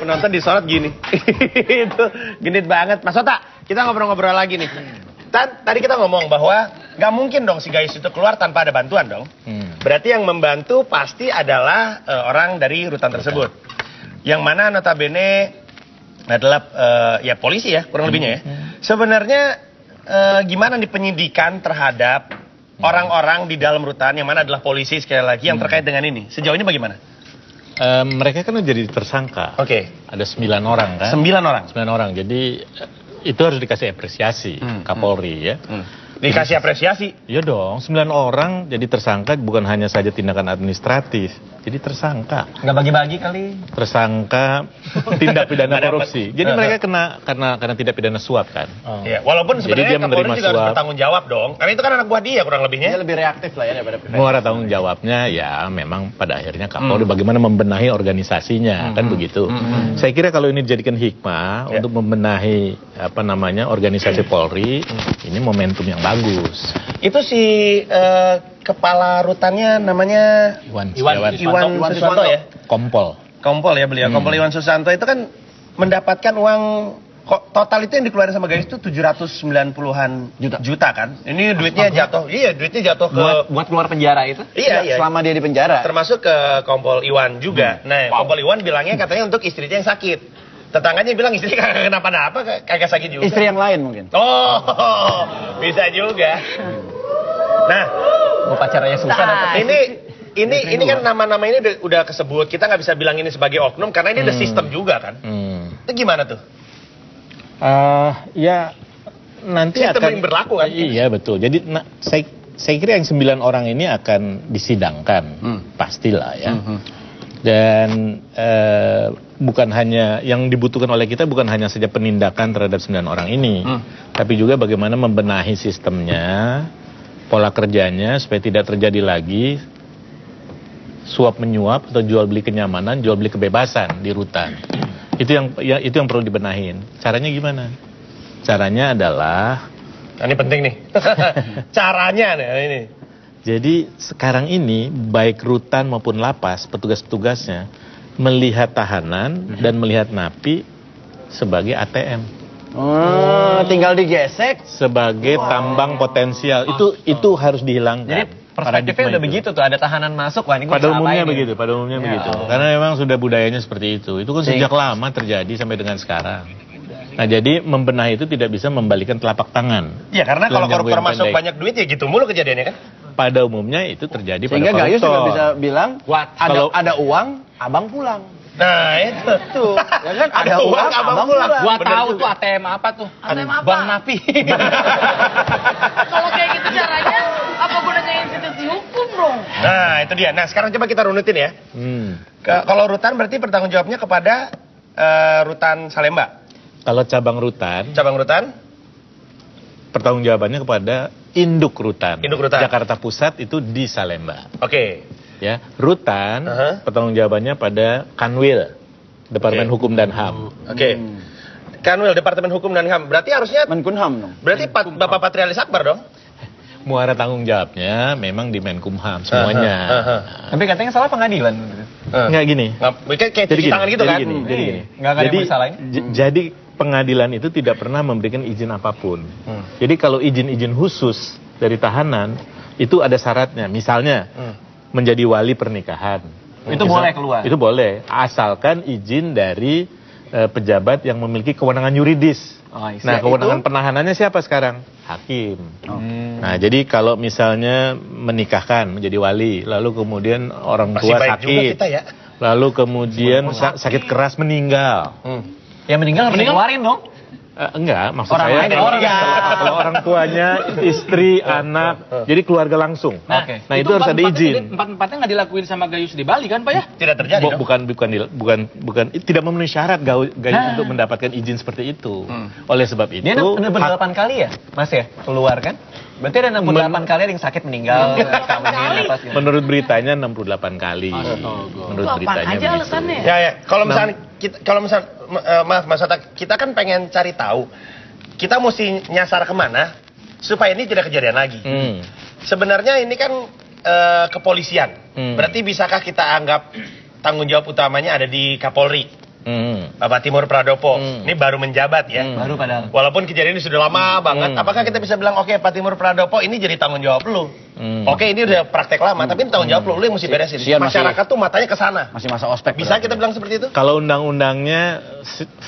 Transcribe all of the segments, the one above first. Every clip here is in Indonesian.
penonton disorot gini. Itu genit banget. Mas Ota, kita ngobrol-ngobrol lagi nih. Tadi kita ngomong bahwa nggak mungkin dong si Gayus itu keluar tanpa ada bantuan dong. Berarti yang membantu pasti adalah orang dari rutan tersebut. Yang mana notabene adalah ya polisi ya, kurang lebihnya ya. Sebenarnya gimana nih penyidikan terhadap orang-orang di dalam rutan yang mana adalah polisi sekali lagi yang terkait dengan ini? Sejauh ini bagaimana? Mereka kan jadi tersangka. Oke. Ada 9 orang kan? 9 orang. 9 orang. Jadi itu harus dikasih apresiasi Kapolri ya. Dikasih apresiasi? Iya dong, 9 orang jadi tersangka bukan hanya saja tindakan administratif. Jadi tersangka. Nggak bagi-bagi kali? Tersangka tindak pidana korupsi. Jadi mereka kena karena tidak pidana suap kan. Ya, walaupun sebenarnya Kapolri juga harus bertanggung jawab dong. Karena itu kan anak buah dia kurang lebihnya. Dia lebih reaktif lah ya daripada pribadi. Muara tanggung jawabnya ya memang pada akhirnya Kapolri bagaimana membenahi organisasinya kan begitu. Saya kira kalau ini dijadikan hikmah untuk membenahi organisasi Polri, ini momentum yang bagus. Itu si kepala rutannya namanya Iwan Susanto ya? Kompol ya beliau. Kompol Iwan Susanto itu kan mendapatkan uang total itu yang dikeluarin sama Gayus itu 790-an juta kan? Ini duitnya jatuh. Iya, duitnya jatuh ke buat keluar penjara itu? Iya. Selama dia di penjara. Termasuk ke Kompol Iwan juga. Nah, Kompol Iwan bilangnya katanya untuk istrinya yang sakit. Tetangganya bilang istri kagak kenapa-napa, kagak sakit juga. Istri yang lain mungkin. Oh, bisa juga. Nah, pacarnya susah dapat. Ini kan nama-nama ini udah kesebut. Kita nggak bisa bilang ini sebagai oknum karena ini ada sistem juga kan. Itu gimana tuh? Ya nanti sistem akan yang berlaku kan? Iya betul. Jadi saya kira yang 9 orang ini akan disidangkan, pastilah ya. Dan bukan hanya yang dibutuhkan oleh kita bukan hanya saja penindakan terhadap 9 orang ini, tapi juga bagaimana membenahi sistemnya, pola kerjanya supaya tidak terjadi lagi suap menyuap atau jual beli kenyamanan, jual beli kebebasan di rutan. Itu yang perlu dibenahin. Caranya gimana? Caranya adalah ini penting nih. Caranya nih ini. Jadi sekarang ini baik rutan maupun lapas petugas-petugasnya melihat tahanan dan melihat napi sebagai ATM. Tinggal digesek sebagai tambang potensial. Itu harus dihilangkan. Jadi perspektifnya udah begitu tuh, ada tahanan masuk, wah ini pada umumnya begitu, begitu. Karena memang sudah budayanya seperti itu. Itu kan sejak lama terjadi sampai dengan sekarang. Nah jadi membenahi itu tidak bisa membalikan telapak tangan. Ya karena kalau koruptor masuk banyak duit ya gitu mulu kejadiannya kan. Pada umumnya itu terjadi sehingga pada koruptor. Gayus juga bisa bilang, ada uang, abang pulang. Nah itu tuh. Ya kan ada uang, abang pulang. Gua tahu tuh ATM apa tuh. ATM apa? Bang Napi. Kalau kayak gitu caranya, apa gunanya institusi hukum dong? Nah itu dia. Nah sekarang coba kita runutin ya. Kalau rutan berarti bertanggung jawabnya kepada rutan Salemba. Kalau cabang rutan, pertanggungjawabannya kepada induk rutan. Jakarta Pusat itu di Salemba. Oke. Ya, rutan pertanggungjawabannya pada Kanwil, Departemen Hukum dan HAM. Oke. Kanwil, Departemen Hukum dan HAM. Berarti harusnya Menkumham dong. Berarti Bapak Patrialis Akbar dong? Muara tanggung jawabnya memang di Menkumham semuanya. Tapi katanya salah pengadilan. Nggak gini. Kayak cuci tangan gitu kan? Jadi gini. Nggak ada yang bersalahin. Jadi pengadilan itu tidak pernah memberikan izin apapun. Jadi kalau izin-izin khusus dari tahanan itu ada syaratnya. Misalnya menjadi wali pernikahan. Itu boleh keluar. Itu boleh, asalkan izin dari pejabat yang memiliki kewenangan yuridis. Nah, kewenangan penahanannya siapa sekarang? Hakim. Nah, jadi kalau misalnya menikahkan menjadi wali, lalu kemudian orang tua sakit, lalu kemudian sakit keras meninggal. Ya meninggal harus dikeluarin dong. Enggak, maksud saya kalau orang tuanya, istri, anak, jadi keluarga langsung. Nah itu harus ada izin. Empat-empatnya nggak dilakuin sama Gayus di Bali kan Pak ya? Tidak terjadi dong? Bukan, tidak memenuhi syarat Gayus untuk mendapatkan izin seperti itu. Oleh sebab itu. Dia 68 kali ya, Mas ya, keluar kan? Berarti ada 68 kali yang sakit meninggal. Menurut beritanya 68 kali. Menurut beritanya aja alasannya. Ya, kalau misalnya maaf Mas Ota, kita kan pengen cari tahu, kita mesti nyasar kemana supaya ini tidak kejadian lagi. Sebenarnya ini kan kepolisian, berarti bisakah kita anggap tanggung jawab utamanya ada di Kapolri? Bapak Timur Pradopo. Ini baru menjabat ya. Baru padahal. Walaupun kejadian ini sudah lama banget, apakah kita bisa bilang, oke Pak Timur Pradopo ini jadi tanggung jawab lu? Oke, ini udah praktek lama, tapi ini tanggung jawab lu yang mesti beresin. Masyarakat tuh matanya ke sana. Masih masa ospek. Bisa kita bilang seperti itu? Kalau undang-undangnya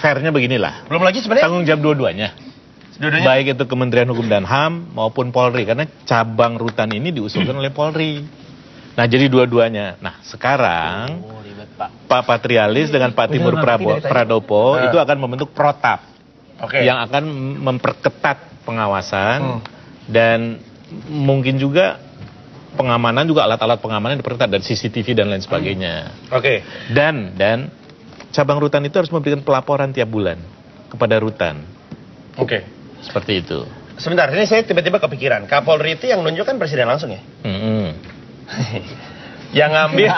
fairnya beginilah. Belum lagi sebenarnya Tanggung jawab dua-duanya. Baik itu Kementerian Hukum dan HAM maupun Polri. Karena cabang rutan ini diusulkan oleh Polri. Nah, jadi dua-duanya. Nah, sekarang Pak Patrialis dengan Pak Timur Pradopo itu akan membentuk protap. Yang akan memperketat pengawasan dan mungkin juga pengamanan, juga alat-alat pengamanan diperketat dan CCTV dan lain sebagainya. Dan cabang rutan itu harus memberikan pelaporan tiap bulan kepada rutan. Seperti itu. Sebentar, ini saya tiba-tiba kepikiran. Kapolri itu yang nunjuk kan presiden langsung ya? Yang ngambil,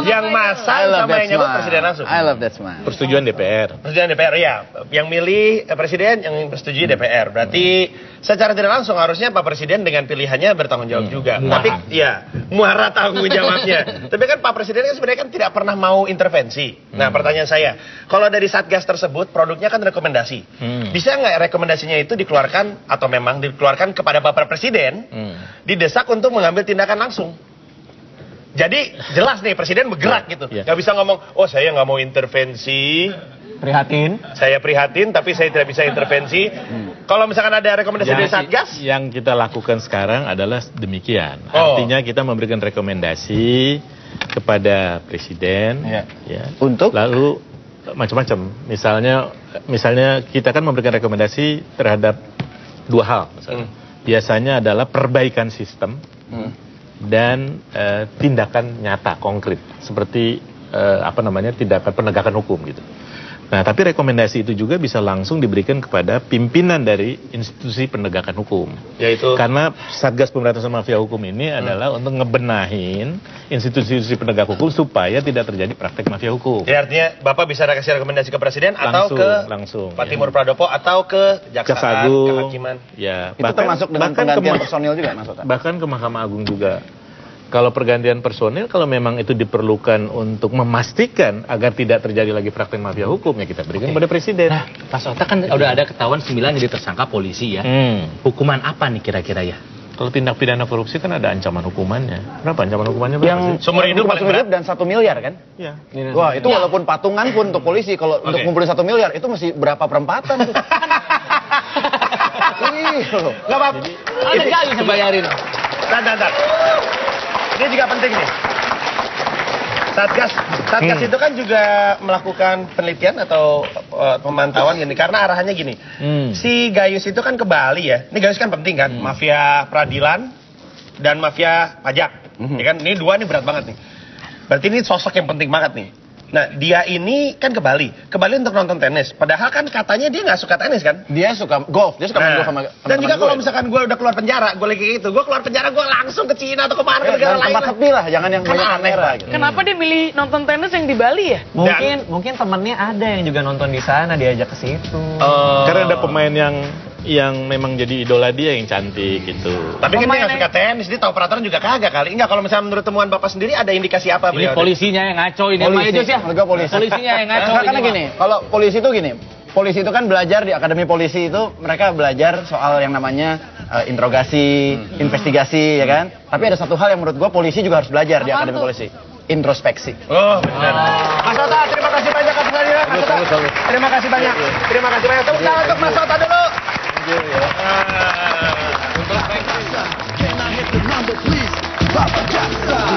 yang masang sama yang nyebut presiden langsung. I love that smile. Persetujuan DPR. Persetujuan DPR, ya. Yang milih presiden, yang persetujui DPR. Berarti secara tidak langsung harusnya Pak Presiden dengan pilihannya bertanggung jawab juga. Tapi ya, muara tanggung jawabnya. Tapi kan Pak Presiden kan sebenarnya kan tidak pernah mau intervensi. Nah, pertanyaan saya, kalau dari Satgas tersebut produknya kan rekomendasi. Bisa nggak rekomendasinya itu dikeluarkan atau memang dikeluarkan kepada Bapak Presiden didesak untuk mengambil tindakan langsung? Jadi jelas nih presiden bergerak gitu. Gak bisa ngomong, oh saya nggak mau intervensi. Prihatin. Saya prihatin tapi saya tidak bisa intervensi. Kalau misalkan ada rekomendasi dari Satgas? Yang kita lakukan sekarang adalah demikian. Artinya kita memberikan rekomendasi kepada presiden. Untuk? Lalu macam-macam. Misalnya kita kan memberikan rekomendasi terhadap dua hal. Biasanya adalah perbaikan sistem. Dan tindakan nyata konkret seperti tindakan penegakan hukum gitu. Nah, tapi rekomendasi itu juga bisa langsung diberikan kepada pimpinan dari institusi penegakan hukum. Yaitu karena Satgas Pemberantasan Mafia Hukum ini adalah untuk ngebenahin institusi-institusi penegak hukum supaya tidak terjadi praktek mafia hukum. Ya, artinya Bapak bisa kasih rekomendasi ke presiden atau ke Pak Timur Pradopo atau ke Jaksa Agung, kehakiman. Ya, itu termasuk dengan penggantian personil juga maksudnya. Bahkan ke Mahkamah Agung juga. Kalau pergantian personil, kalau memang itu diperlukan untuk memastikan agar tidak terjadi lagi praktek mafia hukum, ya kita berikan kepada presiden. Nah, Pak Sota kan udah ada ketahuan 9 jadi tersangka polisi ya. Hukuman apa nih kira-kira ya? Kalau tindak pidana korupsi kan ada ancaman hukumannya. Berapa ancaman hukumannya? Yang seumur hidup dan 1 miliar kan? Iya. Wah, itu walaupun patungan pun untuk polisi, kalau untuk ngumpulin 1 miliar itu mesti berapa perempatan tuh? Nggak apa-apa. Ada gaji sebayarin. Bentar. Ini juga penting nih. Satgas itu kan juga melakukan penelitian atau pemantauan gini. Karena arahannya gini. Si Gayus itu kan ke Bali ya. Ini Gayus kan penting kan. Mafia peradilan dan mafia pajak. Ya kan? Ini dua nih berat banget nih. Berarti ini sosok yang penting banget nih. Nah, dia ini kan ke Bali untuk nonton tenis. Padahal kan katanya dia nggak suka tenis kan? Dia suka golf, dia suka main golf sama dan juga kalau misalkan gue udah keluar penjara, gue lagi gitu, gue keluar penjara gue langsung ke Cina atau kemana ke negara lain. Tempat sepi lah, jangan yang banyak kamera. Gitu. Kenapa dia milih nonton tenis yang di Bali ya? Mungkin temennya ada yang juga nonton di sana, diajak ke situ. Karena ada pemain yang memang jadi idola dia yang cantik gitu. Tapi kan dia nggak suka tenis, dia tahu peraturan juga kagak kali. Enggak, kalau misalnya menurut temuan Bapak sendiri ada indikasi apa? Ini polisinya yang ngaco ini. Polisinya yang ngaco. Karena gini, kalau polisi itu gini, polisi itu kan belajar di akademi polisi itu mereka belajar soal yang namanya interogasi, investigasi, ya kan? Tapi ada satu hal yang menurut gua polisi juga harus belajar di akademi polisi. Introspeksi. Oh, benar. Mas Sota, terima kasih banyak atas hadiahnya. Mas Sota, terima kasih banyak. Terima kasih banyak. Tepuk tangan untuk Mas Sota dulu. Can I hit the number, please? Papa Jackson.